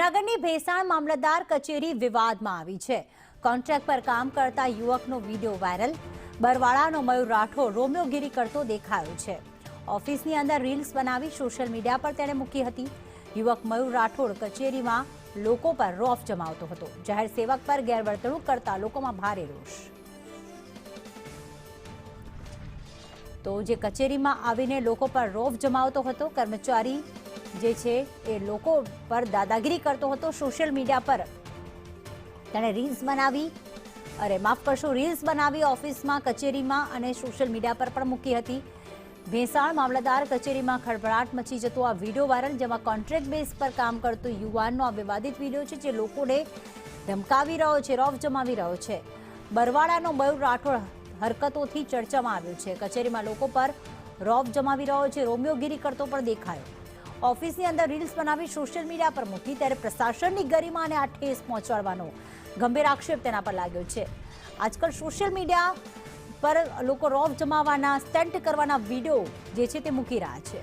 જૂનાગઢની ભેસાણ મામલતદાર કચેરી વિવાદમાં આવી છે। કોન્ટ્રાક્ટ પર કામ કરતા યુવકનો વિડીયો વાયરલ। બરવાળાનો મયુર રાઠોડ રોમિયોગીરી કરતો દેખાયો છે। ઓફિસની અંદર રીલ્સ બનાવી સોશિયલ મીડિયા પર તેણે મૂકી હતી। યુવક મયુર રાઠોડ કચેરીમાં લોકો પર રોફ જમાવતો હતો। જાહેર સેવક પર ગેરવર્તણૂક કરતા લોકોમાં ભારે રોષ। તો જે કચેરીમાં આવીને લોકો પર રોફ જમાવતો હતો, કર્મચારી જે છે એ લોકો પર દાદાગીરી કરતો હતો। સોશિયલ મીડિયા પર તેણે રીલ્સ બનાવી રીલ્સ બનાવી ઓફિસમાં, કચેરીમાં અને સોશિયલ મીડિયા પર પણ મૂકી હતી। ભેસાણ મામલતદાર કચેરીમાં ખળભળાટ મચી જતો આ વિડીયો વાયરલ, જેમાં કોન્ટ્રાક્ટ બેઝ પર કામ કરતો યુવાનનો આ વિવાદિત વિડીયો છે, જે લોકોને ધમકાવી રહ્યો છે, રોફ જમાવી રહ્યો છે। બરવાળાનો મયુર રાઠોડ હરકતોથી ચર્ચામાં આવ્યો છે। કચેરીમાં લોકો પર રોફ જમાવી રહ્યો છે, રોમિયોગીરી કરતો પણ દેખાયો। ઓફિસની અંદર રીલ્સ બનાવી સોશિયલ મીડિયા પર મૂકી, ત્યારે પ્રશાસનની ગરિમાને આ ઠેસ પહોંચાડવાનો ગંભીર આક્ષેપ તેના પર લાગ્યો છે। આજકાલ સોશિયલ મીડિયા પર લોકો રોફ જમાવવાના, સ્ટન્ટ કરવાના વિડીયો જે છે તે મૂકી રહ્યા છે।